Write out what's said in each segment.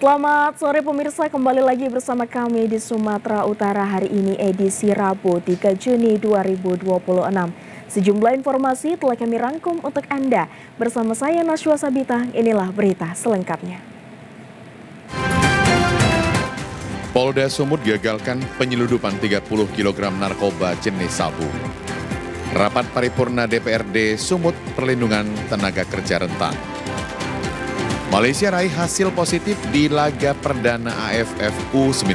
Selamat sore pemirsa, kembali lagi bersama kami di Sumatera Utara hari ini edisi Rabu 3 Juni 2026. Sejumlah informasi telah kami rangkum untuk Anda. Bersama saya Nashwa Sabita, inilah berita selengkapnya. Polda Sumut gagalkan penyeludupan 30 kg narkoba jenis sabu. Rapat paripurna DPRD Sumut perlindungan tenaga kerja rentan. Malaysia raih hasil positif di laga perdana AFF U19.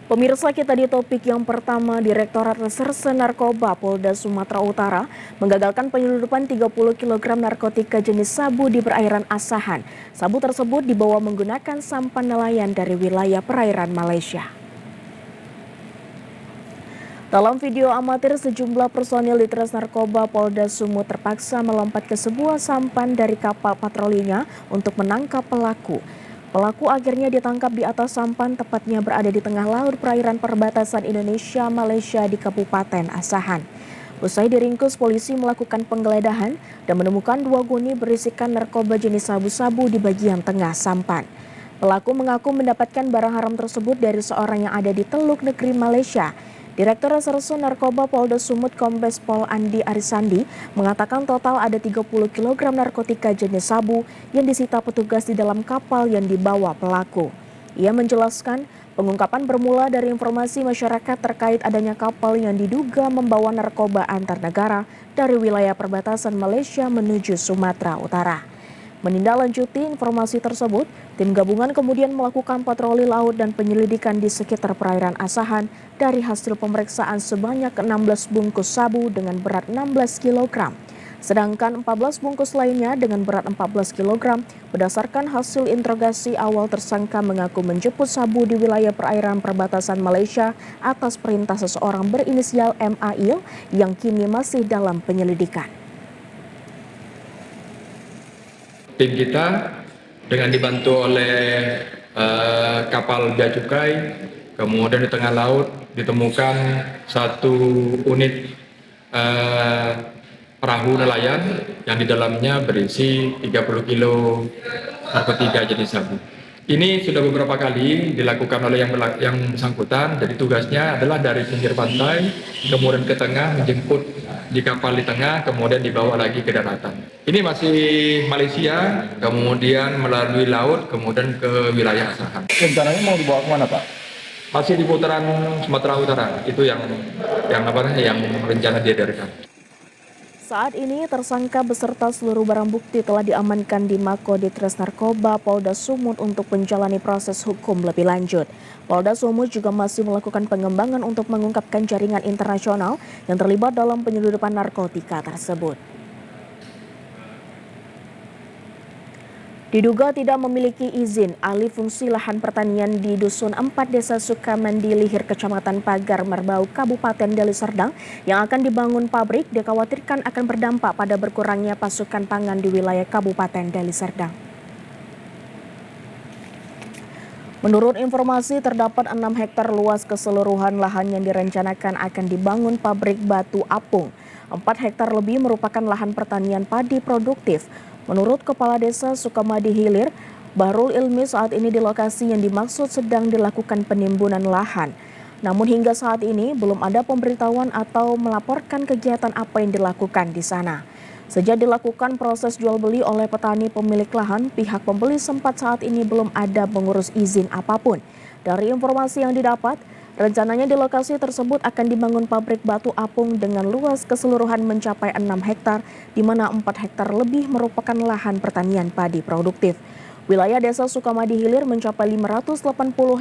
Pemirsa, kita di topik yang pertama, Direktorat Reserse Narkoba Polda Sumatera Utara menggagalkan penyeludupan 30 kg narkotika jenis sabu di perairan Asahan. Sabu tersebut dibawa menggunakan sampan nelayan dari wilayah perairan Malaysia. Dalam video amatir, sejumlah personil di Tres Narkoba Polda Sumut terpaksa melompat ke sebuah sampan dari kapal patrolinya untuk menangkap pelaku. Pelaku akhirnya ditangkap di atas sampan, tepatnya berada di tengah laut perairan perbatasan Indonesia-Malaysia di Kabupaten Asahan. Usai diringkus, polisi melakukan penggeledahan dan menemukan 2 guni berisikan narkoba jenis sabu-sabu di bagian tengah sampan. Pelaku mengaku mendapatkan barang haram tersebut dari seorang yang ada di Teluk Negeri Malaysia. Direktur Reserse Narkoba Polda Sumut Kombes Pol Andi Arisandi mengatakan total ada 30 kg narkotika jenis sabu yang disita petugas di dalam kapal yang dibawa pelaku. Ia menjelaskan pengungkapan bermula dari informasi masyarakat terkait adanya kapal yang diduga membawa narkoba antar negara dari wilayah perbatasan Malaysia menuju Sumatera Utara. Menindaklanjuti informasi tersebut, tim gabungan kemudian melakukan patroli laut dan penyelidikan di sekitar perairan Asahan. Dari hasil pemeriksaan sebanyak 16 bungkus sabu dengan berat 16 kg. Sedangkan 14 bungkus lainnya dengan berat 14 kg. Berdasarkan hasil interogasi awal, tersangka mengaku menjemput sabu di wilayah perairan perbatasan Malaysia atas perintah seseorang berinisial MAIL yang kini masih dalam penyelidikan. Tim kita dengan dibantu oleh kapal bea cukai, kemudian di tengah laut ditemukan satu unit perahu nelayan yang di dalamnya berisi 30 kilo narkotika jenis sabu. Ini sudah beberapa kali dilakukan oleh yang bersangkutan, jadi tugasnya adalah dari pinggir pantai, kemudian ke tengah, menjemput di kapal di tengah, kemudian dibawa lagi ke daratan. Ini masih Malaysia, kemudian melalui laut, kemudian ke wilayah Asahan. Rencananya mau dibawa kemana, Pak? Masih di putaran Sumatera Utara, itu yang rencana diedarkan. Saat ini tersangka beserta seluruh barang bukti telah diamankan di Mako di Tres Narkoba Polda Sumut untuk menjalani proses hukum lebih lanjut. Polda Sumut juga masih melakukan pengembangan untuk mengungkapkan jaringan internasional yang terlibat dalam penyeludupan narkotika tersebut. Diduga tidak memiliki izin alih fungsi lahan pertanian di Dusun 4 Desa Sukamandi Lihir, Kecamatan Pagar Merbau, Kabupaten Deli Serdang yang akan dibangun pabrik dikhawatirkan akan berdampak pada berkurangnya pasokan pangan di wilayah Kabupaten Deli Serdang. Menurut informasi, terdapat 6 hektar luas keseluruhan lahan yang direncanakan akan dibangun pabrik batu apung. 4 hektar lebih merupakan lahan pertanian padi produktif. Menurut Kepala Desa Sukamandi Hilir, Bahrul Ilmi, saat ini di lokasi yang dimaksud sedang dilakukan penimbunan lahan. Namun hingga saat ini belum ada pemberitahuan atau melaporkan kegiatan apa yang dilakukan di sana. Sejak dilakukan proses jual beli oleh petani pemilik lahan, pihak pembeli sempat saat ini belum ada mengurus izin apapun. Dari informasi yang didapat, rencananya di lokasi tersebut akan dibangun pabrik batu apung dengan luas keseluruhan mencapai 6 hektar, di mana 4 hektar lebih merupakan lahan pertanian padi produktif. Wilayah Desa Sukamandi Hilir mencapai 580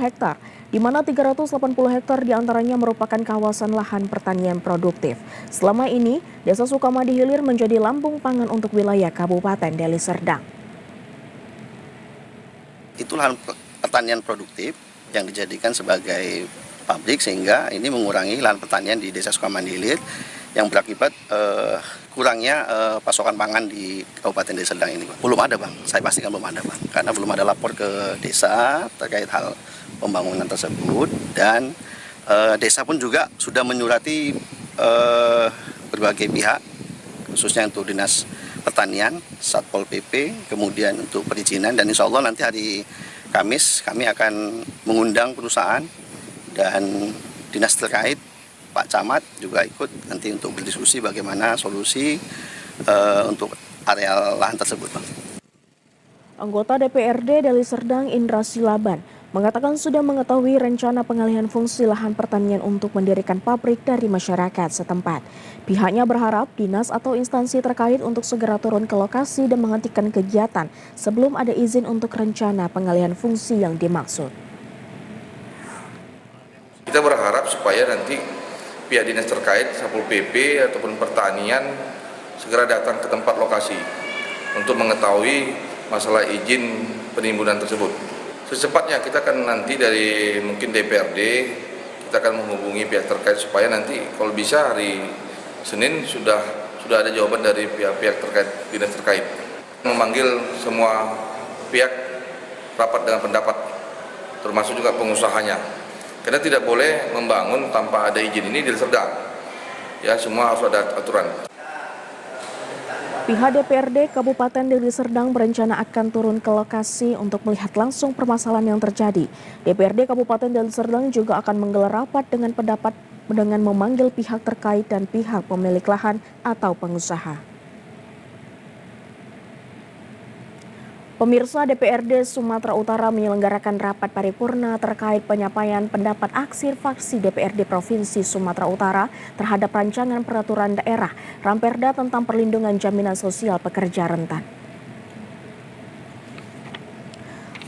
hektar, di mana 380 hektar diantaranya merupakan kawasan lahan pertanian produktif. Selama ini, Desa Sukamandi Hilir menjadi lambung pangan untuk wilayah Kabupaten Deli Serdang. Itu lahan pertanian produktif yang dijadikan sebagai pabrik, sehingga ini mengurangi lahan pertanian di Desa Sukamandi Hilir yang berakibat kurangnya pasokan pangan di Kabupaten Deli Serdang ini, Bang. Belum ada, Bang. Saya pastikan belum ada, Bang. Karena belum ada lapor ke desa terkait hal pembangunan tersebut, dan desa pun juga sudah menyurati berbagai pihak, khususnya untuk Dinas Pertanian, Satpol PP, kemudian untuk perizinan, dan insya Allah nanti hari Kamis kami akan mengundang perusahaan dan dinas terkait, Pak Camat juga ikut nanti untuk berdiskusi bagaimana solusi untuk areal lahan tersebut, Bang. Anggota DPRD Deli Serdang Indra Silaban mengatakan sudah mengetahui rencana pengalihan fungsi lahan pertanian untuk mendirikan pabrik dari masyarakat setempat. Pihaknya berharap dinas atau instansi terkait untuk segera turun ke lokasi dan menghentikan kegiatan sebelum ada izin untuk rencana pengalihan fungsi yang dimaksud. Kita berharap supaya nanti pihak dinas terkait, Satpol PP ataupun pertanian segera datang ke tempat lokasi untuk mengetahui masalah izin penimbunan tersebut. Secepatnya kita akan nanti dari mungkin DPRD, kita akan menghubungi pihak terkait supaya nanti kalau bisa hari Senin sudah ada jawaban dari pihak-pihak terkait, dinas terkait. Memanggil semua pihak rapat dengan pendapat, termasuk juga pengusahanya. Karena tidak boleh membangun tanpa ada izin, ini Deli Serdang. Ya, semua harus ada aturan. Pihak DPRD Kabupaten Deli Serdang berencana akan turun ke lokasi untuk melihat langsung permasalahan yang terjadi. DPRD Kabupaten Deli Serdang juga akan menggelar rapat dengan pendapat dengan memanggil pihak terkait dan pihak pemilik lahan atau pengusaha. Pemirsa, DPRD Sumatera Utara menyelenggarakan rapat paripurna terkait penyampaian pendapat aksi fraksi DPRD Provinsi Sumatera Utara terhadap rancangan peraturan daerah Ramperda tentang perlindungan jaminan sosial pekerja rentan.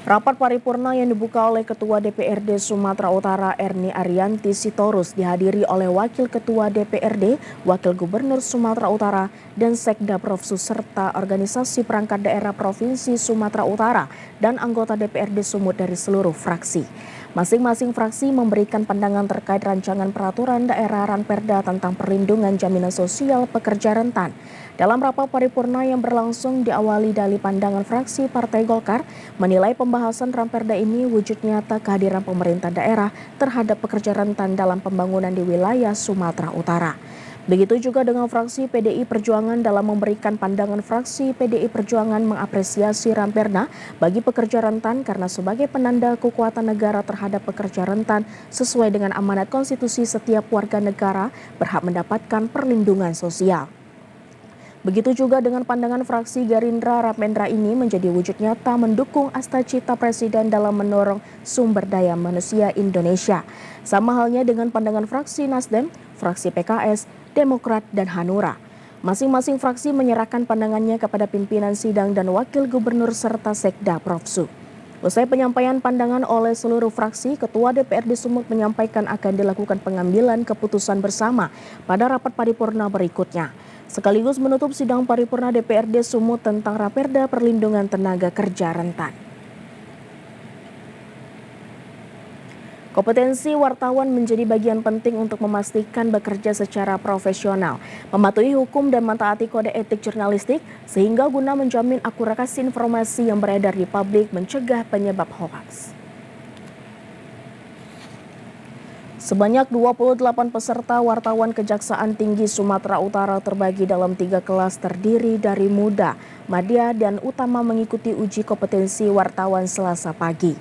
Rapat paripurna yang dibuka oleh Ketua DPRD Sumatera Utara Erni Arianti Sitorus dihadiri oleh Wakil Ketua DPRD, Wakil Gubernur Sumatera Utara, dan Sekda Profsus serta organisasi perangkat daerah Provinsi Sumatera Utara dan anggota DPRD Sumut dari seluruh fraksi. Masing-masing fraksi memberikan pandangan terkait rancangan peraturan daerah Ramperda tentang perlindungan jaminan sosial pekerja rentan. Dalam rapat paripurna yang berlangsung diawali dari pandangan fraksi Partai Golkar, menilai pembahasan Ramperda ini wujud nyata kehadiran pemerintah daerah terhadap pekerja rentan dalam pembangunan di wilayah Sumatera Utara. Begitu juga dengan fraksi PDI Perjuangan dalam memberikan pandangan fraksi PDI Perjuangan mengapresiasi Ramperda bagi pekerja rentan karena sebagai penanda kekuatan negara terhadap pekerja rentan sesuai dengan amanat konstitusi setiap warga negara berhak mendapatkan perlindungan sosial. Begitu juga dengan pandangan fraksi Gerindra, Ramperda ini menjadi wujud nyata mendukung cita Presiden dalam mendorong sumber daya manusia Indonesia. Sama halnya dengan pandangan fraksi Nasdem, fraksi PKS, Demokrat, dan Hanura. Masing-masing fraksi menyerahkan pandangannya kepada pimpinan sidang dan wakil gubernur serta Sekda Profsu. Usai penyampaian pandangan oleh seluruh fraksi, Ketua DPRD Sumut menyampaikan akan dilakukan pengambilan keputusan bersama pada rapat paripurna berikutnya. Sekaligus menutup sidang paripurna DPRD Sumut tentang Ramperda perlindungan tenaga kerja rentan. Kompetensi wartawan menjadi bagian penting untuk memastikan bekerja secara profesional, mematuhi hukum dan mentaati kode etik jurnalistik, sehingga guna menjamin akurasi informasi yang beredar di publik mencegah penyebab hoaks. Sebanyak 28 peserta wartawan Kejaksaan Tinggi Sumatera Utara terbagi dalam 3 kelas terdiri dari muda, madya, dan utama mengikuti uji kompetensi wartawan Selasa pagi.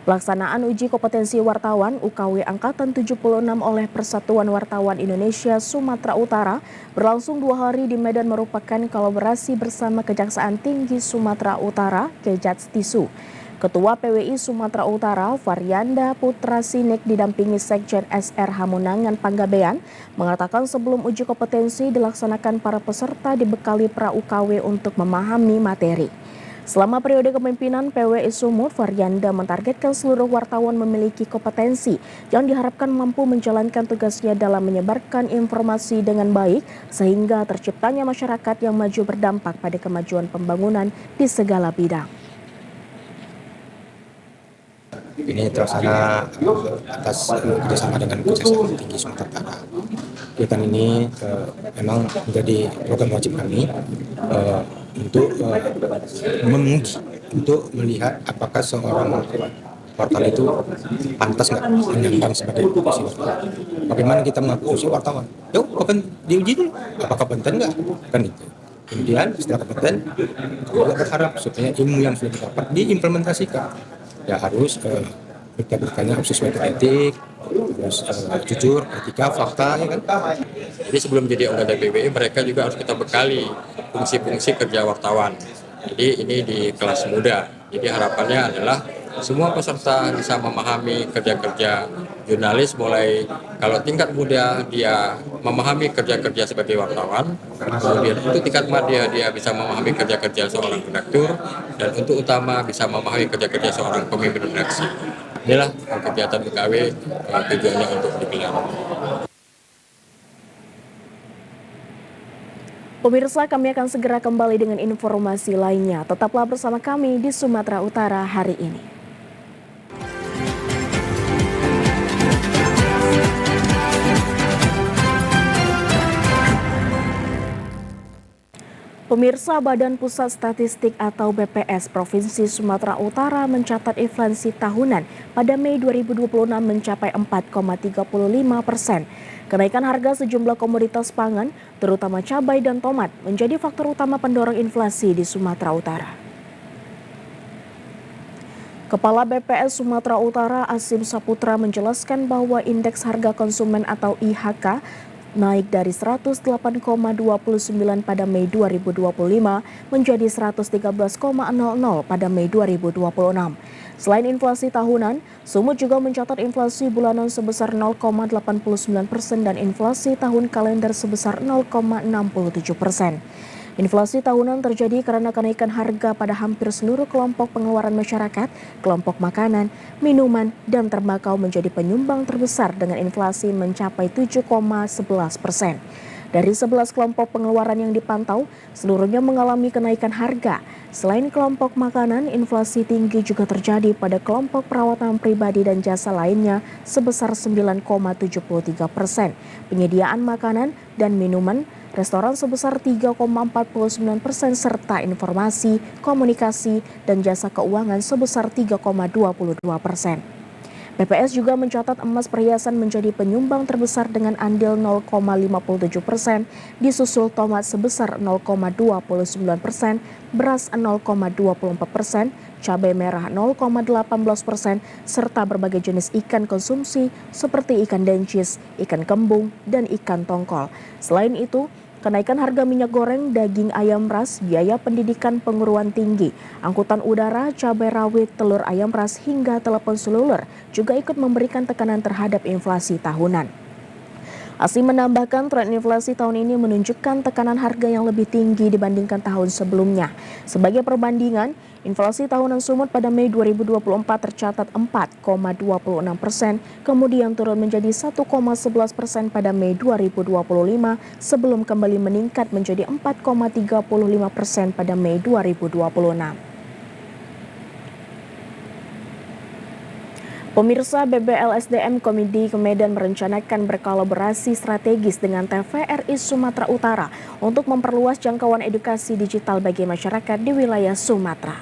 Pelaksanaan uji kompetensi wartawan UKW Angkatan 76 oleh Persatuan Wartawan Indonesia Sumatera Utara berlangsung 2 hari di Medan merupakan kolaborasi bersama Kejaksaan Tinggi Sumatera Utara Kejatstisu. Ketua PWI Sumatera Utara Varianda Putra Sinik didampingi Sekjen SR Hamunangan Panggabean mengatakan sebelum uji kompetensi dilaksanakan para peserta dibekali pra-UKW untuk memahami materi. Selama periode kepemimpinan PWI Sumut, Varianda mentargetkan seluruh wartawan memiliki kompetensi yang diharapkan mampu menjalankan tugasnya dalam menyebarkan informasi dengan baik sehingga terciptanya masyarakat yang maju berdampak pada kemajuan pembangunan di segala bidang. Ini terlaksana atas kerjasama dengan Kejaksaan Tinggi Sumatera Utara. Kegiatan ini memang menjadi program wajib kami untuk menguji, untuk melihat apakah seorang wartawan itu pantas nggak menyandang sebagai profesi wartawan. Bagaimana kita mengakuisisi wartawan? Yuk, diuji dulu, apakah kompeten nggak? Kan itu. Kemudian setelah kompeten, juga berharap supaya ilmu yang sudah didapat diimplementasikan. Ya harus berita-beritanya harus sesuai dengan etik, terus jujur, etika, fakta, ya kan? Jadi sebelum jadi anggota PBI mereka juga harus kita bekali fungsi-fungsi kerja wartawan. Jadi ini di kelas muda. Jadi harapannya adalah semua peserta bisa memahami kerja-kerja jurnalis, mulai kalau tingkat muda dia memahami kerja-kerja sebagai wartawan, kemudian untuk tingkat madya dia bisa memahami kerja-kerja seorang redaktur, dan untuk utama bisa memahami kerja-kerja seorang pemimpin redaksi. Inilah kegiatan UKW tujuannya untuk digelar. Pemirsa, kami akan segera kembali dengan informasi lainnya. Tetaplah bersama kami di Sumatera Utara hari ini. Pemirsa, Badan Pusat Statistik atau BPS Provinsi Sumatera Utara mencatat inflasi tahunan pada Mei 2026 mencapai 4,35%. Kenaikan harga sejumlah komoditas pangan, terutama cabai dan tomat, menjadi faktor utama pendorong inflasi di Sumatera Utara. Kepala BPS Sumatera Utara Asim Saputra menjelaskan bahwa indeks harga konsumen atau IHK naik dari 108,29 pada Mei 2025 menjadi 113,00 pada Mei 2026. Selain inflasi tahunan, Sumut juga mencatat inflasi bulanan sebesar 0,89% dan inflasi tahun kalender sebesar 0,67%. Inflasi tahunan terjadi karena kenaikan harga pada hampir seluruh kelompok pengeluaran masyarakat, kelompok makanan, minuman, dan tembakau menjadi penyumbang terbesar dengan inflasi mencapai 7,11%. Dari 11 kelompok pengeluaran yang dipantau, seluruhnya mengalami kenaikan harga. Selain kelompok makanan, inflasi tinggi juga terjadi pada kelompok perawatan pribadi dan jasa lainnya sebesar 9,73%. Penyediaan makanan dan minuman, restoran sebesar 3,49% serta informasi, komunikasi, dan jasa keuangan sebesar 3,22%. BPS juga mencatat emas perhiasan menjadi penyumbang terbesar dengan andil 0,57%, disusul tomat sebesar 0,29%, beras 0,24%, cabai merah 0,18%, serta berbagai jenis ikan konsumsi seperti ikan dencis, ikan kembung, dan ikan tongkol. Selain itu, kenaikan harga minyak goreng, daging ayam ras, biaya pendidikan penguruan tinggi, angkutan udara, cabai rawit, telur ayam ras, hingga telepon seluler juga ikut memberikan tekanan terhadap inflasi tahunan. Asim menambahkan tren inflasi tahun ini menunjukkan tekanan harga yang lebih tinggi dibandingkan tahun sebelumnya. Sebagai perbandingan, inflasi tahunan Sumut pada Mei 2024 tercatat 4,26%, kemudian turun menjadi 1,11% pada Mei 2025 sebelum kembali meningkat menjadi 4,35% pada Mei 2026. Pemirsa, BBLSDM Komdi Medan merencanakan berkolaborasi strategis dengan TVRI Sumatera Utara untuk memperluas jangkauan edukasi digital bagi masyarakat di wilayah Sumatera.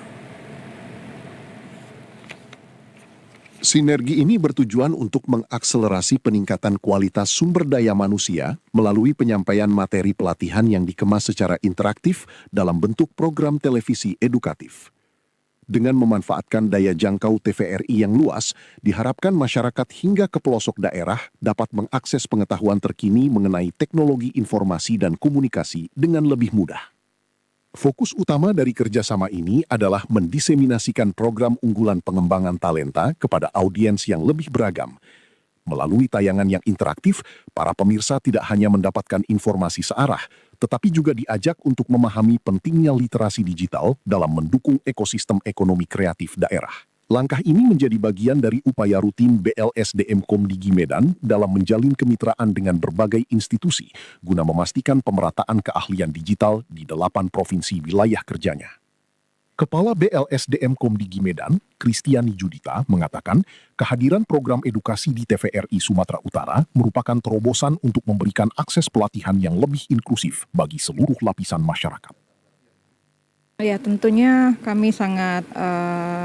Sinergi ini bertujuan untuk mengakselerasi peningkatan kualitas sumber daya manusia melalui penyampaian materi pelatihan yang dikemas secara interaktif dalam bentuk program televisi edukatif. Dengan memanfaatkan daya jangkau TVRI yang luas, diharapkan masyarakat hingga ke pelosok daerah dapat mengakses pengetahuan terkini mengenai teknologi informasi dan komunikasi dengan lebih mudah. Fokus utama dari kerjasama ini adalah mendiseminasikan program unggulan pengembangan talenta kepada audiens yang lebih beragam. Melalui tayangan yang interaktif, para pemirsa tidak hanya mendapatkan informasi searah, tetapi juga diajak untuk memahami pentingnya literasi digital dalam mendukung ekosistem ekonomi kreatif daerah. Langkah ini menjadi bagian dari upaya rutin BLSDM Komdi Medan dalam menjalin kemitraan dengan berbagai institusi guna memastikan pemerataan keahlian digital di 8 provinsi wilayah kerjanya. Kepala BLSDM Komdi Medan, Kristiani Judita, mengatakan kehadiran program edukasi di TVRI Sumatera Utara merupakan terobosan untuk memberikan akses pelatihan yang lebih inklusif bagi seluruh lapisan masyarakat. Ya, tentunya kami sangat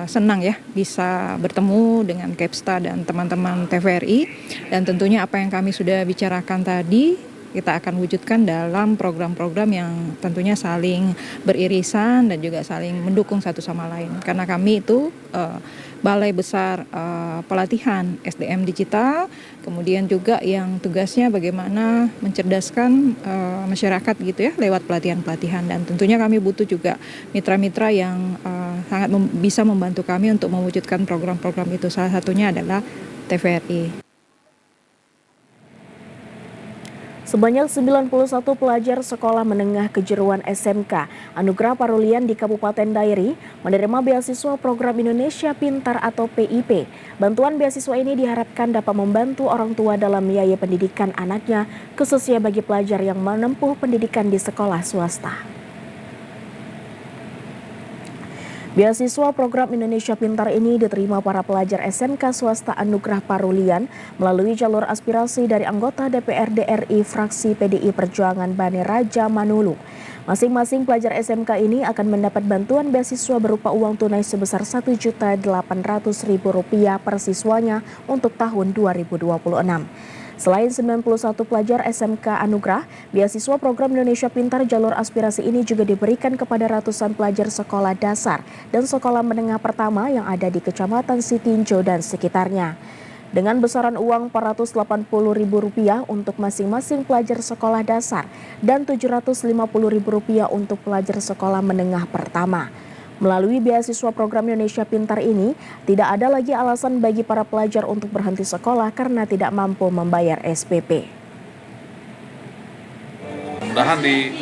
senang ya bisa bertemu dengan Kepsta dan teman-teman TVRI, dan tentunya apa yang kami sudah bicarakan tadi kita akan wujudkan dalam program-program yang tentunya saling beririsan dan juga saling mendukung satu sama lain. Karena kami itu Balai Besar Pelatihan SDM Digital, kemudian juga yang tugasnya bagaimana mencerdaskan masyarakat gitu ya lewat pelatihan-pelatihan, dan tentunya kami butuh juga mitra-mitra yang sangat bisa membantu kami untuk mewujudkan program-program itu. Salah satunya adalah TVRI. Sebanyak 91 pelajar sekolah menengah kejuruan SMK Anugerah Parulian di Kabupaten Dairi menerima beasiswa program Indonesia Pintar atau PIP. Bantuan beasiswa ini diharapkan dapat membantu orang tua dalam biaya pendidikan anaknya, khususnya bagi pelajar yang menempuh pendidikan di sekolah swasta. Beasiswa program Indonesia Pintar ini diterima para pelajar SMK swasta Anugerah Parulian melalui jalur aspirasi dari anggota DPRD RI fraksi PDI Perjuangan Bane Raja Manulu. Masing-masing pelajar SMK ini akan mendapat bantuan beasiswa berupa uang tunai sebesar Rp1.800.000 per siswanya untuk tahun 2026. Selain 91 pelajar SMK Anugerah, beasiswa program Indonesia Pintar jalur aspirasi ini juga diberikan kepada ratusan pelajar sekolah dasar dan sekolah menengah pertama yang ada di Kecamatan Sitinjo dan sekitarnya. Dengan besaran uang Rp480.000 untuk masing-masing pelajar sekolah dasar dan Rp750.000 untuk pelajar sekolah menengah pertama. Melalui beasiswa program Indonesia Pintar ini, tidak ada lagi alasan bagi para pelajar untuk berhenti sekolah karena tidak mampu membayar SPP. Mudah-mudahan di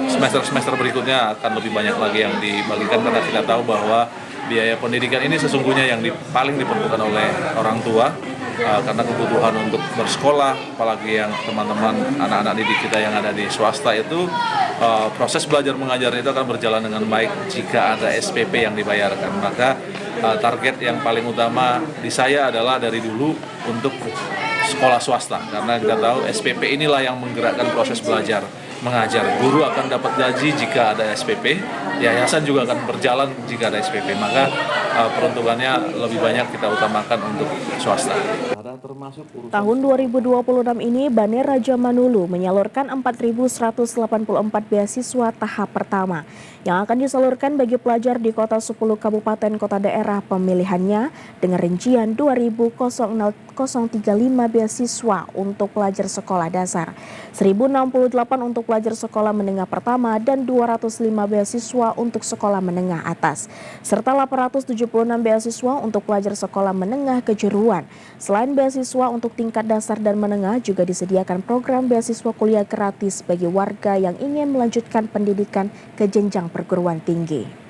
semester-semester berikutnya akan lebih banyak lagi yang dibagikan, karena kita tahu bahwa biaya pendidikan ini sesungguhnya yang paling diperlukan oleh orang tua, karena kebutuhan untuk bersekolah, apalagi yang teman-teman anak-anak didik kita yang ada di swasta itu proses belajar mengajar itu akan berjalan dengan baik jika ada SPP yang dibayarkan. Maka target yang paling utama di saya adalah dari dulu untuk sekolah swasta, karena kita tahu SPP inilah yang menggerakkan proses belajar mengajar. Guru akan dapat gaji jika ada SPP, yayasan juga akan berjalan jika ada SPP, maka peruntukannya lebih banyak kita utamakan untuk swasta. Tahun 2026 ini Bane Raja Manulu menyalurkan 4.184 beasiswa tahap pertama yang akan disalurkan bagi pelajar di kota 10 kabupaten kota daerah pemilihannya dengan rincian 2.035 beasiswa untuk pelajar sekolah dasar, 1.068 untuk pelajar sekolah menengah pertama dan 205 beasiswa untuk sekolah menengah atas, serta 876 beasiswa untuk pelajar sekolah menengah kejuruan. Selain beasiswa untuk tingkat dasar dan menengah, juga disediakan program beasiswa kuliah gratis bagi warga yang ingin melanjutkan pendidikan ke jenjang perguruan tinggi.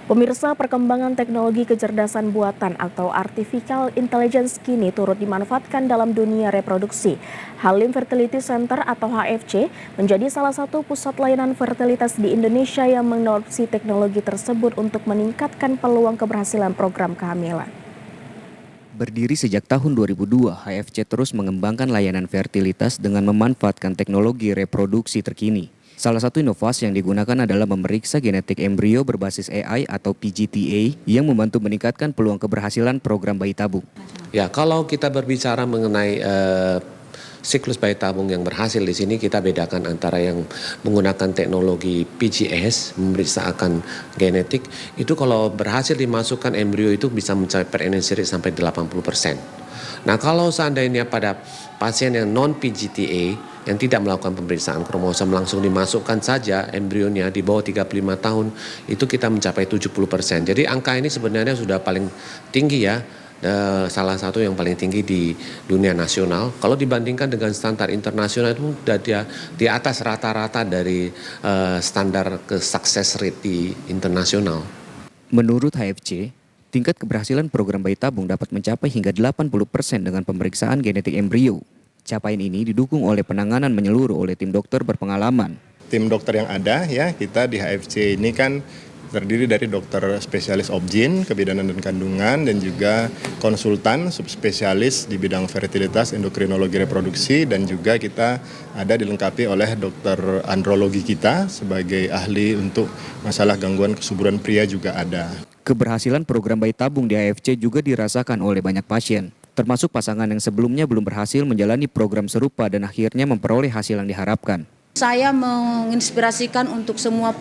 Pemirsa, perkembangan teknologi kecerdasan buatan atau artificial intelligence kini turut dimanfaatkan dalam dunia reproduksi. Halim Fertility Center atau HFC menjadi salah satu pusat layanan fertilitas di Indonesia yang mengadopsi teknologi tersebut untuk meningkatkan peluang keberhasilan program kehamilan. Berdiri sejak tahun 2002, HFC terus mengembangkan layanan fertilitas dengan memanfaatkan teknologi reproduksi terkini. Salah satu inovasi yang digunakan adalah memeriksa genetik embrio berbasis AI atau PGTA yang membantu meningkatkan peluang keberhasilan program bayi tabung. Ya, kalau kita berbicara mengenai siklus bayi tabung yang berhasil di sini, kita bedakan antara yang menggunakan teknologi PGS, memeriksakan genetik, itu kalau berhasil dimasukkan embrio itu bisa mencapai pregnancy rate sampai 80%. Nah, kalau seandainya pada pasien yang non-PGTA yang tidak melakukan pemeriksaan kromosom langsung dimasukkan saja embrionya di bawah 35 tahun, itu kita mencapai 70%. Jadi angka ini sebenarnya sudah paling tinggi ya, salah satu yang paling tinggi di dunia nasional. Kalau dibandingkan dengan standar internasional itu sudah di atas rata-rata dari standar ke success rate di internasional. Menurut HFC, tingkat keberhasilan program bayi tabung dapat mencapai hingga 80% dengan pemeriksaan genetik embrio. Capaian ini didukung oleh penanganan menyeluruh oleh tim dokter berpengalaman. Tim dokter yang ada ya, kita di HFC ini kan terdiri dari dokter spesialis obgyn, kebidanan dan kandungan, dan juga konsultan subspesialis di bidang fertilitas, endokrinologi reproduksi, dan juga kita ada dilengkapi oleh dokter andrologi kita sebagai ahli untuk masalah gangguan kesuburan pria juga ada. Keberhasilan program bayi tabung di AFC juga dirasakan oleh banyak pasien, termasuk pasangan yang sebelumnya belum berhasil menjalani program serupa dan akhirnya memperoleh hasil yang diharapkan. Saya menginspirasikan untuk semua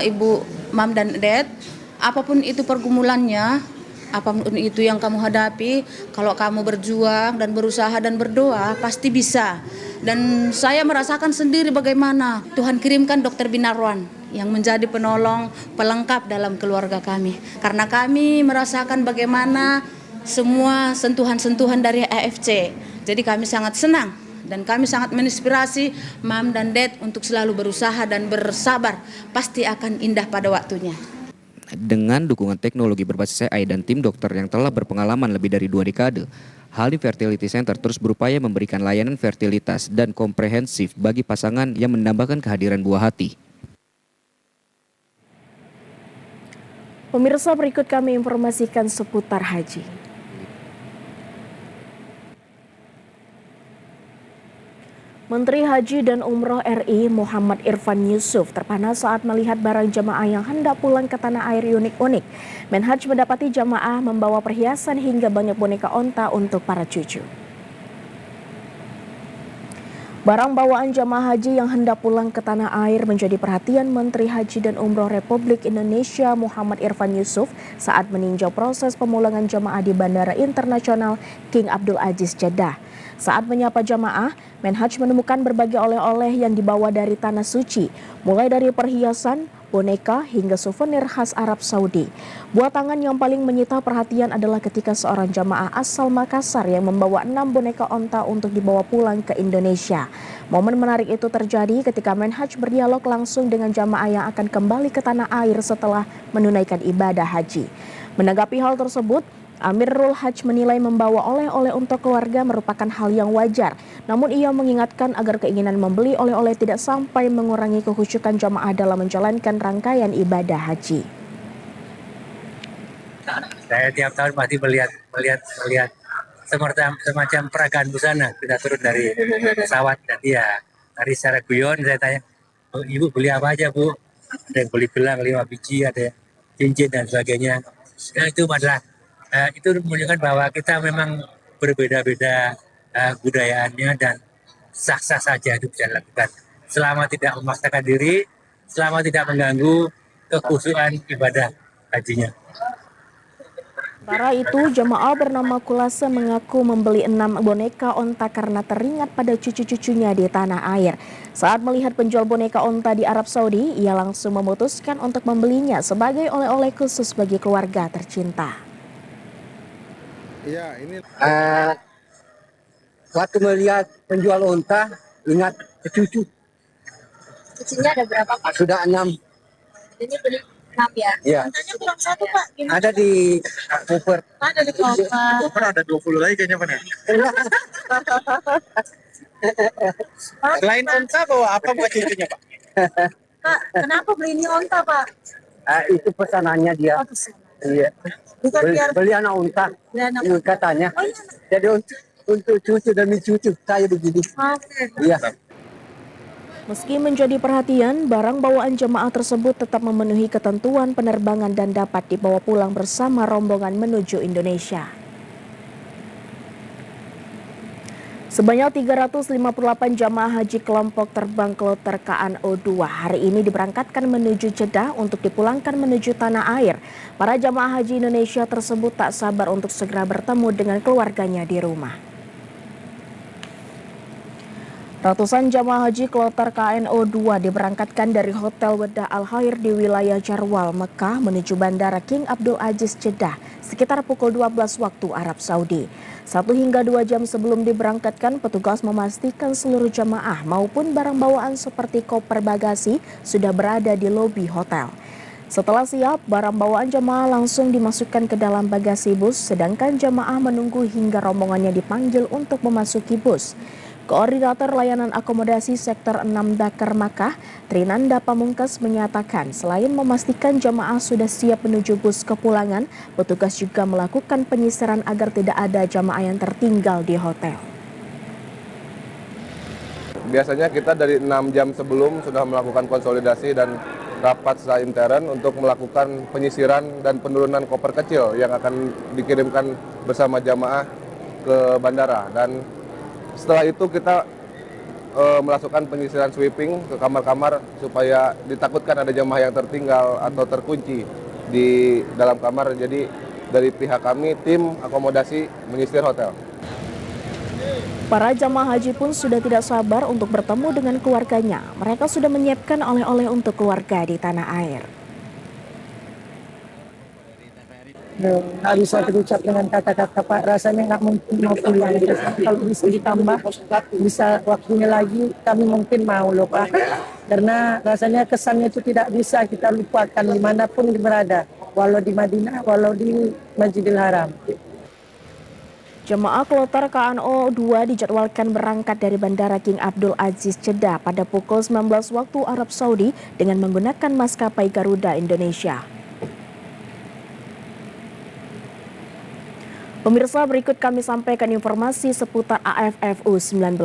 ibu, mam dan dad, apapun itu pergumulannya, apapun itu yang kamu hadapi, kalau kamu berjuang dan berusaha dan berdoa, pasti bisa. Dan saya merasakan sendiri bagaimana Tuhan kirimkan Dr. Binarwan yang menjadi penolong, pelengkap dalam keluarga kami. Karena kami merasakan bagaimana semua sentuhan-sentuhan dari AFC. Jadi kami sangat senang. Dan kami sangat menginspirasi mam dan dad untuk selalu berusaha dan bersabar. Pasti akan indah pada waktunya. Dengan dukungan teknologi berbasis AI dan tim dokter yang telah berpengalaman lebih dari 2 dekade, Halim Fertility Center terus berupaya memberikan layanan fertilitas dan komprehensif bagi pasangan yang mendambakan kehadiran buah hati. Pemirsa, berikut kami informasikan seputar haji. Menteri Haji dan Umroh RI Muhammad Irfan Yusuf terpana saat melihat barang jamaah yang hendak pulang ke tanah air unik-unik. Menhaj mendapati jamaah membawa perhiasan hingga banyak boneka onta untuk para cucu. Barang bawaan jamaah haji yang hendak pulang ke tanah air menjadi perhatian Menteri Haji dan Umroh Republik Indonesia Muhammad Irfan Yusuf saat meninjau proses pemulangan jamaah di Bandara Internasional King Abdul Aziz Jeddah. Saat menyapa jamaah, Menhaj menemukan berbagai oleh-oleh yang dibawa dari Tanah Suci, mulai dari perhiasan, boneka, hingga souvenir khas Arab Saudi. Buah tangan yang paling menyita perhatian adalah ketika seorang jamaah asal Makassar yang membawa 6 boneka onta untuk dibawa pulang ke Indonesia. Momen menarik itu terjadi ketika Menhaj berdialog langsung dengan jamaah yang akan kembali ke tanah air setelah menunaikan ibadah haji. Menanggapi hal tersebut, Amirul Haj menilai membawa oleh-oleh untuk keluarga merupakan hal yang wajar. Namun ia mengingatkan agar keinginan membeli oleh-oleh tidak sampai mengurangi kekhusyukan jamaah dalam menjalankan rangkaian ibadah haji. Saya tiap tahun pasti melihat semacam peragaan busana. Kita turun dari pesawat dan dari secara guyon saya tanya, oh, Ibu beli apa aja Bu? Ada yang beli gelang 5 biji, ada cincin dan sebagainya. Nah, itu adalah itu menunjukkan bahwa kita memang berbeda-beda budayaannya dan sah-sah saja itu bisa dilakukan. Selama tidak memaksakan diri, selama tidak mengganggu kekhusyukan ibadah hajinya. Sementara itu, jemaah bernama Kulase mengaku membeli 6 boneka onta karena teringat pada cucu-cucunya di tanah air. Saat melihat penjual boneka onta di Arab Saudi, ia langsung memutuskan untuk membelinya sebagai oleh-oleh khusus bagi keluarga tercinta. Ya, ini waktu melihat penjual onta ingat cucu. Cucunya ada berapa Pak? Sudah 6. Ini beli 6 ya? Iya. Ontanya kurang 1 Pak. Gimana? Ada di koper. Ada di koper. Koper ada 20 lagi kayaknya Pak. Selain onta bawa apa buat cucunya Pak? Pak, kenapa beli ini onta Pak? Itu pesanannya dia. Oh, pesanan. Iya. Beli anak unta, katanya. Oh, iya. Jadi untuk cucu demi cucu saya begini. Oke. Iya. Meski menjadi perhatian, barang bawaan jemaah tersebut tetap memenuhi ketentuan penerbangan dan dapat dibawa pulang bersama rombongan menuju Indonesia. Sebanyak 358 jamaah haji kelompok terbang kloter KNO2 hari ini diberangkatkan menuju Jeddah untuk dipulangkan menuju tanah air. Para jamaah haji Indonesia tersebut tak sabar untuk segera bertemu dengan keluarganya di rumah. Ratusan jamaah haji kloter KNO2 diberangkatkan dari Hotel Wedah Al Khair di wilayah Jarwal, Mekah menuju Bandara King Abdul Aziz Jeddah sekitar pukul 12 waktu Arab Saudi. 1 hingga 2 jam sebelum diberangkatkan, petugas memastikan seluruh jamaah maupun barang bawaan seperti koper bagasi sudah berada di lobi hotel. Setelah siap, barang bawaan jamaah langsung dimasukkan ke dalam bagasi bus, sedangkan jamaah menunggu hingga rombongannya dipanggil untuk memasuki bus. Koordinator Layanan Akomodasi Sektor 6 Dakar Makkah, Trinanda Pamungkas menyatakan selain memastikan jamaah sudah siap menuju bus kepulangan, petugas juga melakukan penyisiran agar tidak ada jamaah yang tertinggal di hotel. Biasanya kita dari 6 jam sebelum sudah melakukan konsolidasi dan rapat secara intern untuk melakukan penyisiran dan penurunan koper kecil yang akan dikirimkan bersama jamaah ke bandara. Dan setelah itu kita melakukan penyisiran sweeping ke kamar-kamar supaya ditakutkan ada jamaah yang tertinggal atau terkunci di dalam kamar. Jadi dari pihak kami tim akomodasi menyisir hotel. Para jamaah haji pun sudah tidak sabar untuk bertemu dengan keluarganya. Mereka sudah menyiapkan oleh-oleh untuk keluarga di tanah air. Nggak bisa terucap dengan kata-kata Pak, rasanya nggak mungkin mau pulang. Kalau bisa ditambah, bisa waktunya lagi, kami mungkin mau loh Pak. Karena rasanya kesannya itu tidak bisa kita lupakan dimanapun berada, walau di Madinah, walau di Masjidil Haram. Jemaah kloter KNO 2 dijadwalkan berangkat dari Bandara King Abdul Aziz Jeddah pada pukul 19 waktu Arab Saudi dengan menggunakan maskapai Garuda Indonesia. Pemirsa, berikut kami sampaikan informasi seputar AFF U19.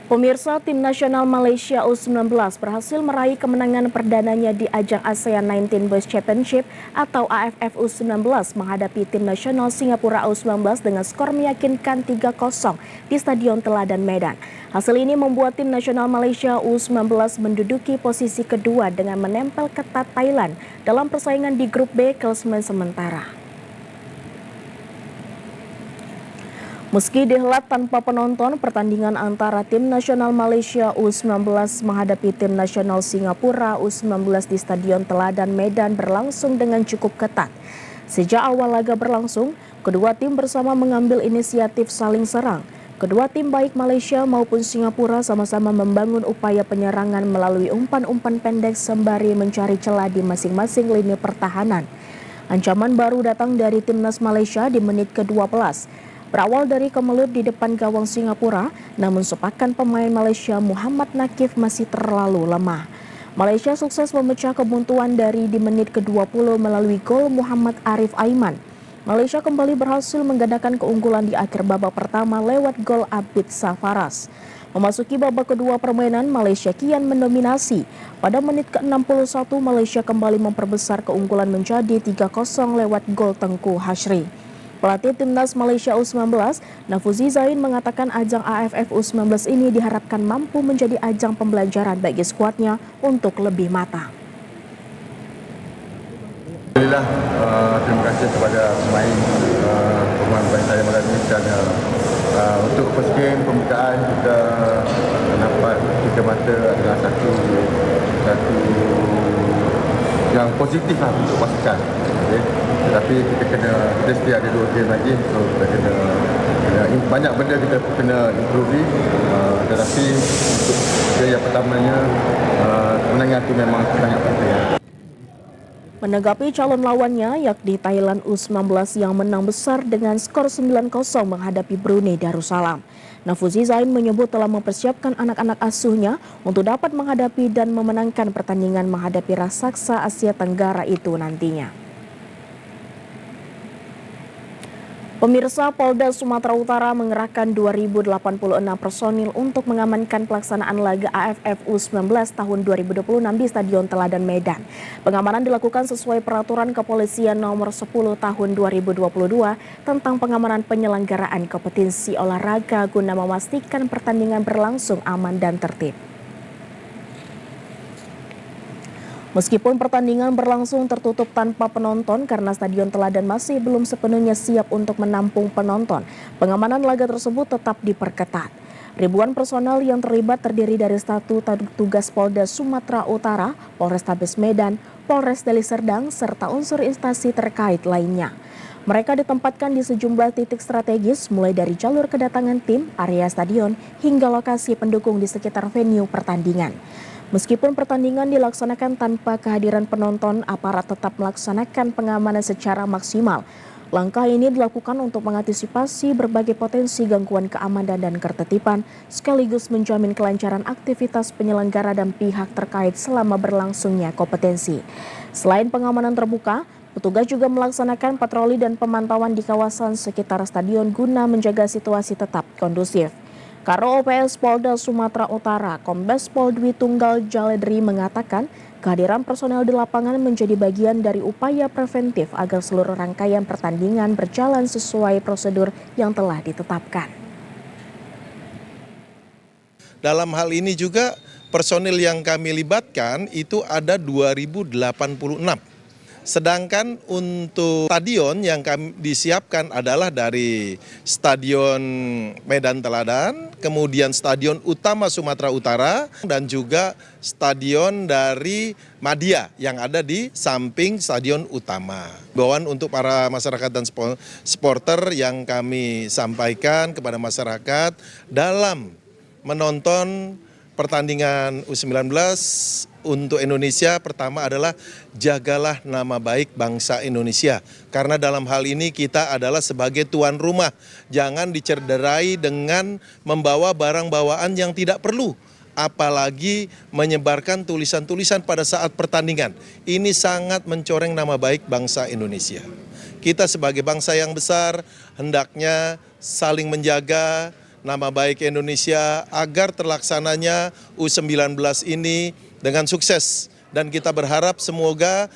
Pemirsa, tim nasional Malaysia U19 berhasil meraih kemenangan perdananya di ajang ASEAN 19 Boys Championship atau AFF U19 menghadapi tim nasional Singapura U19 dengan skor meyakinkan 3-0 di Stadion Teladan Medan. Hasil ini membuat tim nasional Malaysia U19 menduduki posisi kedua dengan menempel ketat Thailand dalam persaingan di grup B klasemen sementara. Meski dihelat tanpa penonton, pertandingan antara tim nasional Malaysia U19 menghadapi tim nasional Singapura U19 di Stadion Teladan Medan berlangsung dengan cukup ketat. Sejak awal laga berlangsung, kedua tim bersama mengambil inisiatif saling serang. Kedua tim baik Malaysia maupun Singapura sama-sama membangun upaya penyerangan melalui umpan-umpan pendek sembari mencari celah di masing-masing lini pertahanan. Ancaman baru datang dari timnas Malaysia di menit ke-12. Berawal dari kemelut di depan gawang Singapura, namun sepakan pemain Malaysia Muhammad Nakif masih terlalu lemah. Malaysia sukses memecah kebuntuan dari di menit ke-20 melalui gol Muhammad Arif Aiman. Malaysia kembali berhasil menggandakan keunggulan di akhir babak pertama lewat gol Abid Safaras. Memasuki babak kedua permainan, Malaysia kian mendominasi. Pada menit ke-61, Malaysia kembali memperbesar keunggulan menjadi 3-0 lewat gol Tengku Hashri. Pelatih timnas Malaysia U19, Nafuzi Zain mengatakan ajang AFF U19 ini diharapkan mampu menjadi ajang pembelajaran bagi skuadnya untuk lebih matang. Alhamdulillah, terima kasih kepada pemain saya malam ini dan untuk first game pembukaan kita nampak tiga mata adalah satu yang positif lah untuk pasukan. Okay. Tetapi kita still ada 2 game lagi, so kita kena banyak benda kita kena improve. Tetapi untuk yang pertamanya kemenangan itu memang sangat penting. Menanggapi calon lawannya yakni Thailand U19 yang menang besar dengan skor 9-0 menghadapi Brunei Darussalam. Nafuzi Zain menyebut telah mempersiapkan anak-anak asuhnya untuk dapat menghadapi dan memenangkan pertandingan menghadapi raksasa Asia Tenggara itu nantinya. Pemirsa, Polda Sumatera Utara mengerahkan 2.086 personil untuk mengamankan pelaksanaan laga AFF U19 tahun 2026 di Stadion Teladan Medan. Pengamanan dilakukan sesuai peraturan kepolisian nomor 10 tahun 2022 tentang pengamanan penyelenggaraan kompetisi olahraga guna memastikan pertandingan berlangsung aman dan tertib. Meskipun pertandingan berlangsung tertutup tanpa penonton karena Stadion Teladan masih belum sepenuhnya siap untuk menampung penonton, pengamanan laga tersebut tetap diperketat. Ribuan personel yang terlibat terdiri dari statu tugas Polda Sumatera Utara, Polrestabes Medan, Polres Deli Serdang, serta unsur instansi terkait lainnya. Mereka ditempatkan di sejumlah titik strategis mulai dari jalur kedatangan tim, area stadion, hingga lokasi pendukung di sekitar venue pertandingan. Meskipun pertandingan dilaksanakan tanpa kehadiran penonton, aparat tetap melaksanakan pengamanan secara maksimal. Langkah ini dilakukan untuk mengantisipasi berbagai potensi gangguan keamanan dan ketertiban, sekaligus menjamin kelancaran aktivitas penyelenggara dan pihak terkait selama berlangsungnya kompetensi. Selain pengamanan terbuka, petugas juga melaksanakan patroli dan pemantauan di kawasan sekitar stadion guna menjaga situasi tetap kondusif. Karo OPS Polda Sumatera Utara, Kombes Pol Dwi Tunggal Jaledri mengatakan kehadiran personel di lapangan menjadi bagian dari upaya preventif agar seluruh rangkaian pertandingan berjalan sesuai prosedur yang telah ditetapkan. Dalam hal ini juga personil yang kami libatkan itu ada 2086. Sedangkan untuk stadion yang kami disiapkan adalah dari Stadion Medan Teladan, kemudian Stadion Utama Sumatera Utara, dan juga stadion dari Madia yang ada di samping Stadion Utama. Himbauan untuk para masyarakat dan supporter yang kami sampaikan kepada masyarakat dalam menonton pertandingan U19 untuk Indonesia, pertama adalah jagalah nama baik bangsa Indonesia. Karena dalam hal ini kita adalah sebagai tuan rumah. Jangan dicederai dengan membawa barang bawaan yang tidak perlu. Apalagi menyebarkan tulisan-tulisan pada saat pertandingan. Ini sangat mencoreng nama baik bangsa Indonesia. Kita sebagai bangsa yang besar hendaknya saling menjaga nama baik Indonesia agar terlaksananya U19 ini dengan sukses, dan kita berharap semoga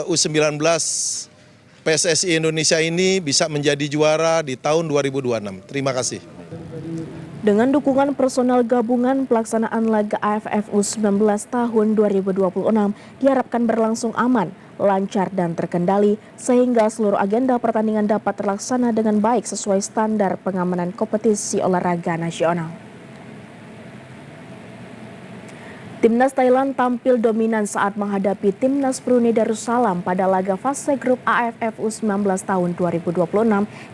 U19 PSSI Indonesia ini bisa menjadi juara di tahun 2026. Terima kasih. Dengan dukungan personal gabungan, pelaksanaan laga AFF U19 tahun 2026 diharapkan berlangsung aman, lancar dan terkendali sehingga seluruh agenda pertandingan dapat terlaksana dengan baik sesuai standar pengamanan kompetisi olahraga nasional. Timnas Thailand tampil dominan saat menghadapi Timnas Brunei Darussalam pada laga fase grup AFF U19 tahun 2026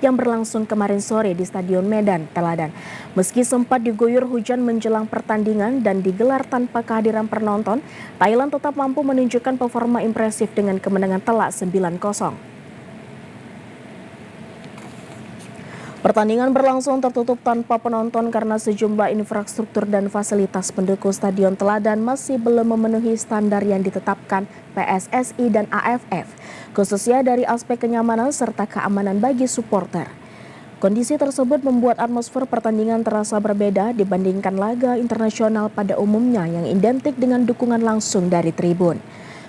yang berlangsung kemarin sore di Stadion Medan Teladan. Meski sempat diguyur hujan menjelang pertandingan dan digelar tanpa kehadiran penonton, Thailand tetap mampu menunjukkan performa impresif dengan kemenangan telak 9-0. Pertandingan berlangsung tertutup tanpa penonton karena sejumlah infrastruktur dan fasilitas pendukung Stadion Teladan masih belum memenuhi standar yang ditetapkan PSSI dan AFF, khususnya dari aspek kenyamanan serta keamanan bagi supporter. Kondisi tersebut membuat atmosfer pertandingan terasa berbeda dibandingkan laga internasional pada umumnya yang identik dengan dukungan langsung dari tribun.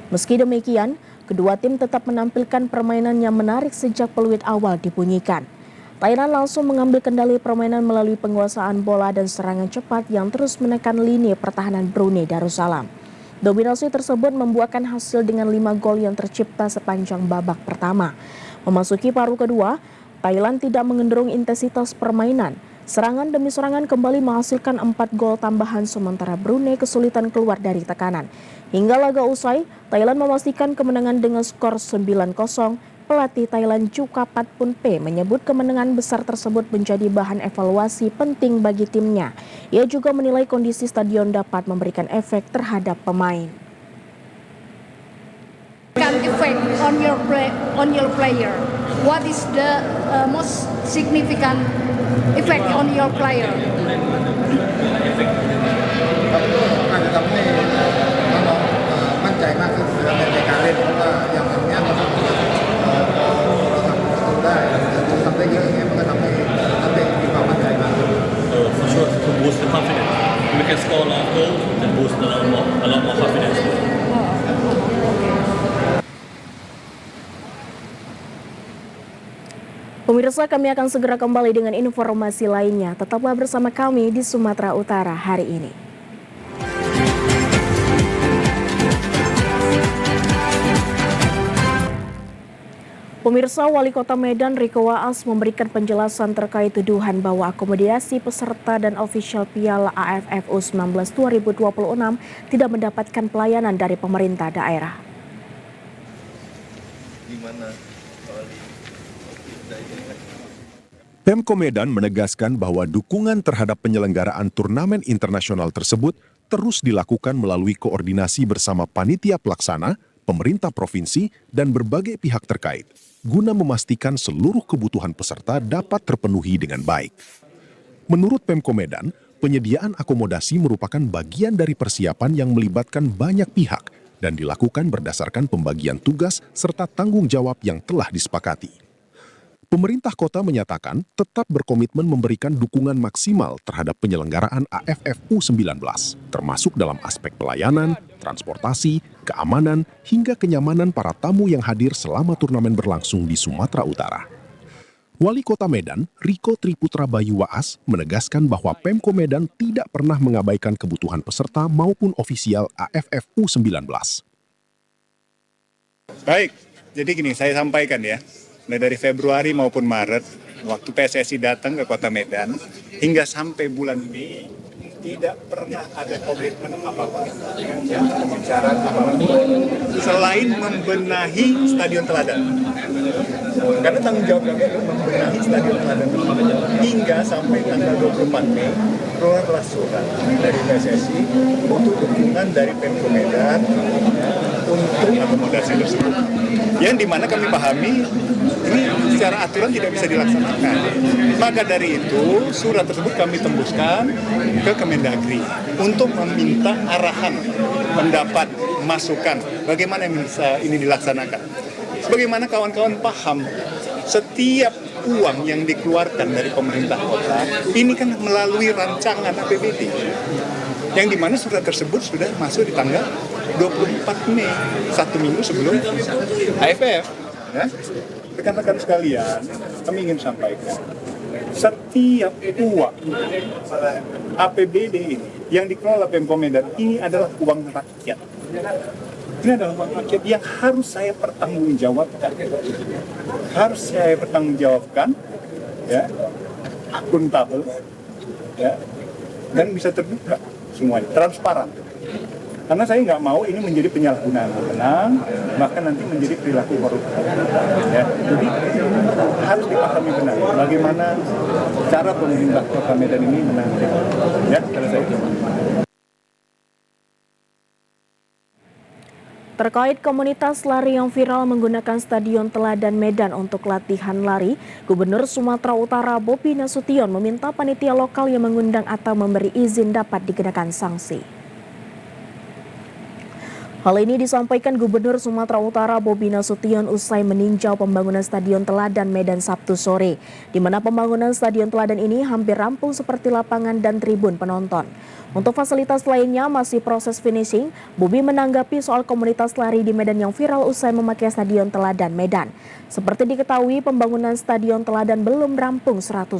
Meski demikian, kedua tim tetap menampilkan permainan yang menarik sejak peluit awal dibunyikan. Thailand langsung mengambil kendali permainan melalui penguasaan bola dan serangan cepat yang terus menekan lini pertahanan Brunei Darussalam. Dominasi tersebut membuahkan hasil dengan 5 gol yang tercipta sepanjang babak pertama. Memasuki paruh kedua, Thailand tidak mengenderung intensitas permainan. Serangan demi serangan kembali menghasilkan 4 gol tambahan sementara Brunei kesulitan keluar dari tekanan. Hingga laga usai, Thailand memastikan kemenangan dengan skor 9-0. Pelatih Thailand Jukapat Punpe menyebut kemenangan besar tersebut menjadi bahan evaluasi penting bagi timnya. Ia juga menilai kondisi stadion dapat memberikan efek terhadap pemain. Effect on your player. What is the most significant effect on your player? For sure, to boost the confidence. We can score a lot of goals and boost a lot more confidence. Pemirsa, kami akan segera kembali dengan informasi lainnya. Tetaplah bersama kami di Sumatera Utara hari ini. Pemirsa, Wali Kota Medan Riko Waas memberikan penjelasan terkait tuduhan bahwa akomodasi peserta dan ofisial Piala AFF U19 2026 tidak mendapatkan pelayanan dari pemerintah daerah. Gimana? Pemko Medan menegaskan bahwa dukungan terhadap penyelenggaraan turnamen internasional tersebut terus dilakukan melalui koordinasi bersama panitia pelaksana, pemerintah provinsi, dan berbagai pihak terkait, guna memastikan seluruh kebutuhan peserta dapat terpenuhi dengan baik. Menurut Pemko Medan, penyediaan akomodasi merupakan bagian dari persiapan yang melibatkan banyak pihak dan dilakukan berdasarkan pembagian tugas serta tanggung jawab yang telah disepakati. Pemerintah kota menyatakan tetap berkomitmen memberikan dukungan maksimal terhadap penyelenggaraan AFF U19, termasuk dalam aspek pelayanan, transportasi, keamanan, hingga kenyamanan para tamu yang hadir selama turnamen berlangsung di Sumatera Utara. Wali Kota Medan, Riko Triputra Bayu Waas, menegaskan bahwa Pemko Medan tidak pernah mengabaikan kebutuhan peserta maupun ofisial AFF U19. Baik, jadi gini saya sampaikan ya. Mulai dari Februari maupun Maret, waktu PSSI datang ke Kota Medan, hingga sampai bulan Mei, tidak pernah ada komitmen apa-apa. Pembicaraan apapun, selain membenahi Stadion Teladan. Karena tanggung jawab kami adalah membenahi Stadion Teladan. Hingga sampai tanggal 24 Mei, keluarlah surat dari PSSI untuk dukungan dari Pemko Medan untuk akomodasi tersebut. Yang dimana kami pahami ini secara aturan tidak bisa dilaksanakan. Maka dari itu surat tersebut kami tembuskan ke Kemendagri untuk meminta arahan, pendapat, masukan bagaimana bisa ini dilaksanakan. Sebagaimana kawan-kawan paham, setiap uang yang dikeluarkan dari pemerintah kota ini kan melalui rancangan APBD. Yang dimana surat tersebut sudah masuk di tanggal 24 Mei, 1 minggu sebelum AFF. Ya. Rekan-rekan sekalian, kami ingin sampaikan, setiap uang APBD ini yang dikelola Pemko Medan ini adalah uang rakyat. Ini adalah uang rakyat yang harus saya pertanggungjawabkan. Harus saya pertanggungjawabkan, ya, akuntabel, ya, dan bisa terbuka semuanya, transparan. Karena saya nggak mau ini menjadi penyalahgunaan wewenang, bahkan nanti menjadi perilaku korupsi. Ya, jadi harus dipahami benar bagaimana cara pemerintah Kota Medan ini menangani. Ya, kalau saya itu. Terkait komunitas lari yang viral menggunakan Stadion Teladan Medan untuk latihan lari, Gubernur Sumatera Utara Bobi Nasution meminta panitia lokal yang mengundang atau memberi izin dapat dikenakan sanksi. Hal ini disampaikan Gubernur Sumatera Utara Bobi Nasution usai meninjau pembangunan Stadion Teladan Medan Sabtu sore, di mana pembangunan Stadion Teladan ini hampir rampung seperti lapangan dan tribun penonton. Untuk fasilitas lainnya masih proses finishing, Bobi menanggapi soal komunitas lari di Medan yang viral usai memakai Stadion Teladan Medan. Seperti diketahui, pembangunan Stadion Teladan belum rampung 100%.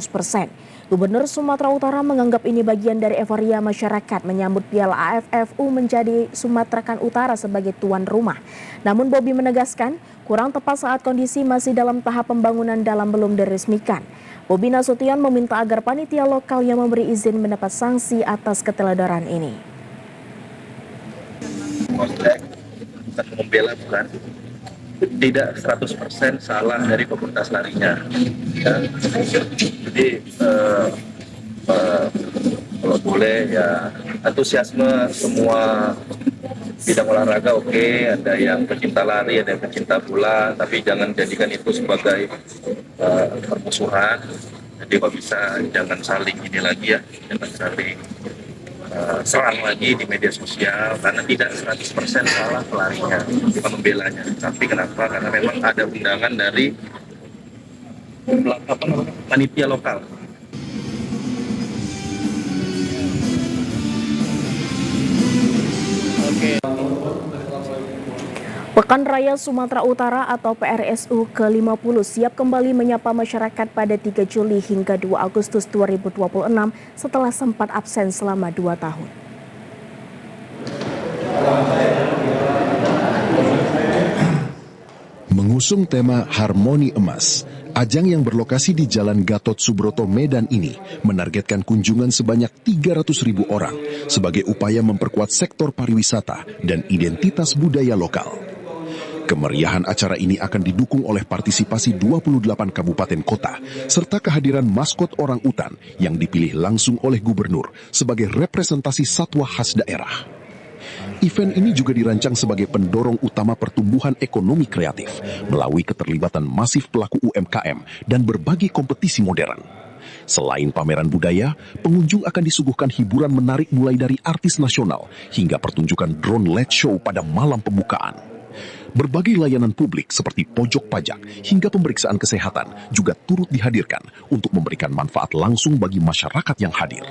Gubernur Sumatera Utara menganggap ini bagian dari euforia masyarakat menyambut Piala AFF-U menjadi Sumatera Utara sebagai tuan rumah. Namun Bobi menegaskan, kurang tepat saat kondisi masih dalam tahap pembangunan dalam belum diresmikan. Bobi Nasution meminta agar panitia lokal yang memberi izin mendapat sanksi atas keteledoran ini. Konteks membela bukan, tidak 100% salah dari komunitas larinya. Ya. Jadi kalau boleh ya antusiasme semua bidang olahraga oke, ada yang pecinta lari, ada yang pecinta bola, tapi jangan jadikan itu sebagai permusuhan. Jadi kalau bisa jangan saling ini lagi ya, jangan saling serang lagi di media sosial, karena tidak 100% salah pelarinya, bukan membelanya. Tapi kenapa? Karena memang ada undangan dari panitia lokal. Pekan Raya Sumatera Utara atau PRSU ke-50 siap kembali menyapa masyarakat pada 3 Juli hingga 2 Agustus 2026 setelah sempat absen selama 2 tahun. Mengusung tema Harmoni Emas, ajang yang berlokasi di Jalan Gatot Subroto Medan ini menargetkan kunjungan sebanyak 300.000 orang sebagai upaya memperkuat sektor pariwisata dan identitas budaya lokal. Kemeriahan acara ini akan didukung oleh partisipasi 28 kabupaten kota, serta kehadiran maskot orang utan yang dipilih langsung oleh gubernur sebagai representasi satwa khas daerah. Event ini juga dirancang sebagai pendorong utama pertumbuhan ekonomi kreatif melalui keterlibatan masif pelaku UMKM dan berbagai kompetisi modern. Selain pameran budaya, pengunjung akan disuguhkan hiburan menarik mulai dari artis nasional hingga pertunjukan drone LED show pada malam pembukaan. Berbagai layanan publik seperti pojok pajak hingga pemeriksaan kesehatan juga turut dihadirkan untuk memberikan manfaat langsung bagi masyarakat yang hadir.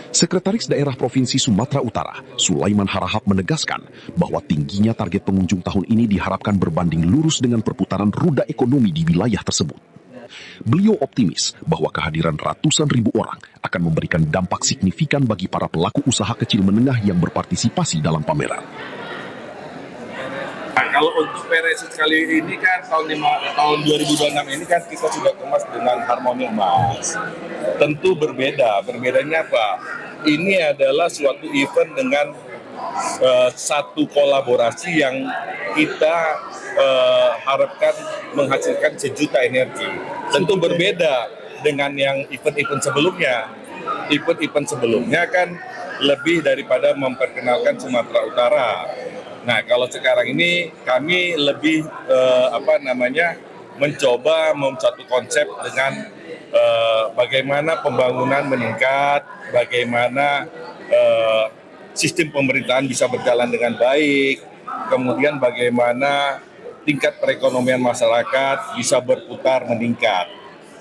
Sekretaris Daerah Provinsi Sumatera Utara, Sulaiman Harahap menegaskan bahwa tingginya target pengunjung tahun ini diharapkan berbanding lurus dengan perputaran roda ekonomi di wilayah tersebut. Beliau optimis bahwa kehadiran ratusan ribu orang akan memberikan dampak signifikan bagi para pelaku usaha kecil menengah yang berpartisipasi dalam pameran. Nah, kalau untuk PRSI kali ini kan tahun 2026 ini kan kita sudah kemas dengan harmoni emas. Tentu berbeda. Berbedanya apa? Ini adalah suatu event dengan satu kolaborasi yang kita harapkan menghasilkan sejuta energi. Tentu berbeda dengan yang event-event sebelumnya. Event-event sebelumnya kan lebih daripada memperkenalkan Sumatera Utara. Nah, kalau sekarang ini kami lebih mencoba satu konsep dengan bagaimana pembangunan meningkat, bagaimana sistem pemerintahan bisa berjalan dengan baik, kemudian bagaimana tingkat perekonomian masyarakat bisa berputar meningkat,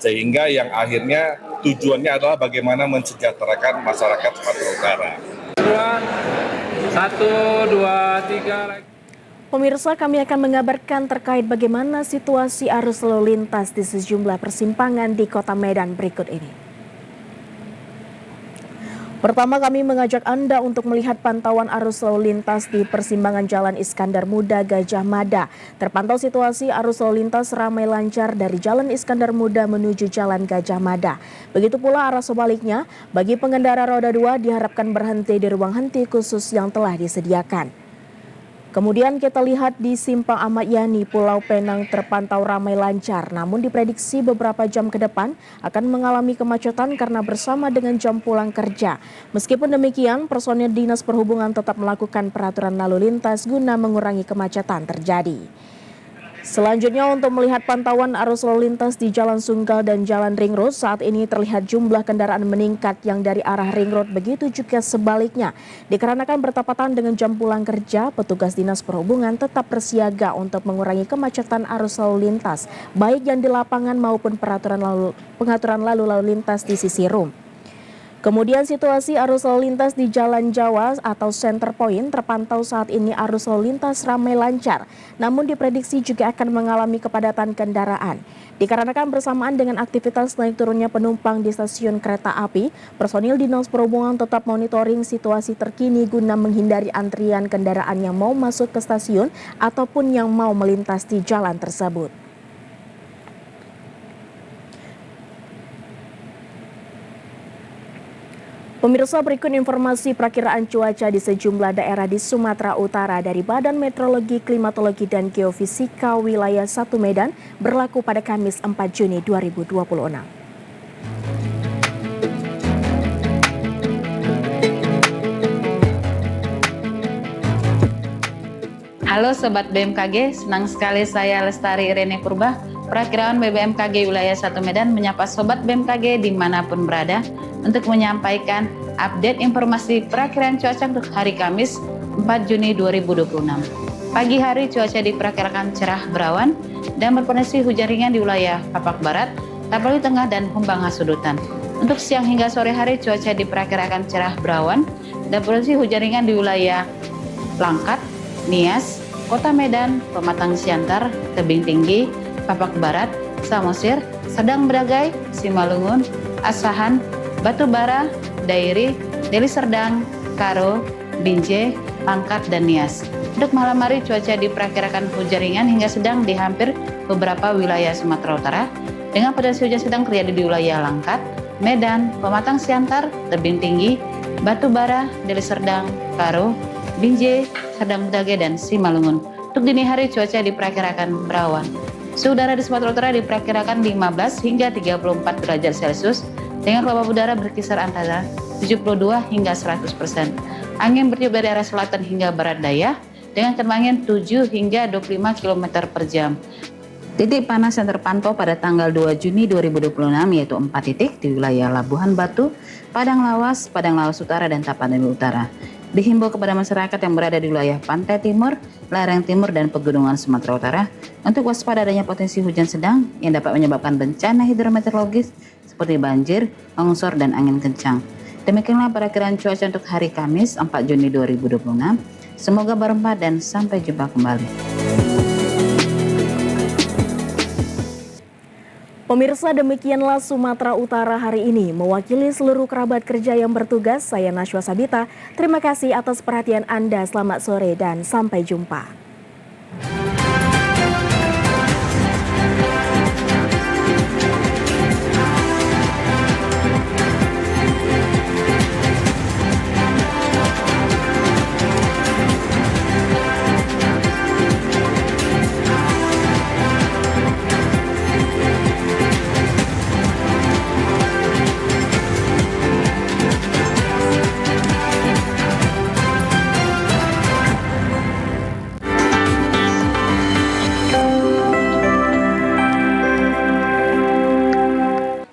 sehingga yang akhirnya tujuannya adalah bagaimana mensejahterakan masyarakat Sumatera Utara. 1, 2, 3 lagi. Pemirsa, kami akan mengabarkan terkait bagaimana situasi arus lalu lintas di sejumlah persimpangan di Kota Medan berikut ini. Pertama, kami mengajak Anda untuk melihat pantauan arus lalu lintas di persimpangan Jalan Iskandar Muda Gajah Mada. Terpantau situasi arus lalu lintas ramai lancar dari Jalan Iskandar Muda menuju Jalan Gajah Mada. Begitu pula arah sebaliknya, bagi pengendara roda 2 diharapkan berhenti di ruang henti khusus yang telah disediakan. Kemudian kita lihat di Simpang Ahmad Yani, Pulau Penang terpantau ramai lancar, namun diprediksi beberapa jam ke depan akan mengalami kemacetan karena bersama dengan jam pulang kerja. Meskipun demikian, personil Dinas Perhubungan tetap melakukan peraturan lalu lintas guna mengurangi kemacetan terjadi. Selanjutnya, untuk melihat pantauan arus lalu lintas di Jalan Sunggal dan Jalan Ring Road, saat ini terlihat jumlah kendaraan meningkat yang dari arah Ring Road, begitu juga sebaliknya. Dikarenakan bertepatan dengan jam pulang kerja, petugas Dinas Perhubungan tetap bersiaga untuk mengurangi kemacetan arus lalu lintas, baik yang di lapangan maupun pengaturan lalu lintas di sisi rum. Kemudian situasi arus lalu lintas di Jalan Jawa atau Center Point terpantau saat ini arus lalu lintas ramai lancar, namun diprediksi juga akan mengalami kepadatan kendaraan. Dikarenakan bersamaan dengan aktivitas naik turunnya penumpang di stasiun kereta api, personil Dinas Perhubungan tetap monitoring situasi terkini guna menghindari antrian kendaraan yang mau masuk ke stasiun ataupun yang mau melintas di jalan tersebut. Pemirsa, berikut informasi perakiraan cuaca di sejumlah daerah di Sumatera Utara dari Badan Meteorologi, Klimatologi, dan Geofisika Wilayah 1 Medan berlaku pada Kamis 4 Juni 2026. Halo Sobat BMKG, senang sekali saya Lestari Irene Purba, perakiraan BMKG Wilayah 1 Medan menyapa Sobat BMKG dimanapun berada untuk menyampaikan update informasi perakiraan cuaca untuk hari Kamis 4 Juni 2026. Pagi hari cuaca diperkirakan cerah berawan dan berpotensi hujan ringan di wilayah Papak Barat, Tapali Tengah, dan Humbang Hasudutan. Untuk siang hingga sore hari cuaca diperkirakan cerah berawan dan berpotensi hujan ringan di wilayah Langkat, Nias, Kota Medan, Pematang Siantar, Tebing Tinggi, Papak Barat, Samosir, Sedang Bedagai, Simalungun, Asahan, Batu Bara, Dairi, Deli Serdang, Karo, Binjai, Langkat, dan Nias. Untuk malam hari cuaca diperkirakan hujan ringan hingga sedang di hampir beberapa wilayah Sumatera Utara dengan potensi hujan sedang terjadi di wilayah Langkat, Medan, Pematang Siantar, Tebing Tinggi, Batu Bara, Deli Serdang, Karo, Binjai, Sedang Bedagai, dan Simalungun. Untuk dini hari cuaca diperkirakan berawan. Suhu udara di Sumatera Utara diperkirakan 15 hingga 34 derajat Celcius dengan kelembapan udara berkisar antara 72 hingga 100%. Angin bertiup dari arah selatan hingga barat daya dengan kecepatan 7 hingga 25 km per jam. Titik panas yang terpantau pada tanggal 2 Juni 2026 yaitu 4 titik di wilayah Labuhan Batu, Padang Lawas Utara, dan Tapanuli Utara. Dihimbau kepada masyarakat yang berada di wilayah Pantai Timur, Lereng Timur, dan Pegunungan Sumatera Utara untuk waspada adanya potensi hujan sedang yang dapat menyebabkan bencana hidrometeorologis seperti banjir, longsor, dan angin kencang. Demikianlah perakiraan cuaca untuk hari Kamis 4 Juni 2026. Semoga bermanfaat dan sampai jumpa kembali. Pemirsa, demikianlah Sumatera Utara hari ini. Mewakili seluruh kerabat kerja yang bertugas, saya Nashwa Sabita. Terima kasih atas perhatian Anda. Selamat sore dan sampai jumpa.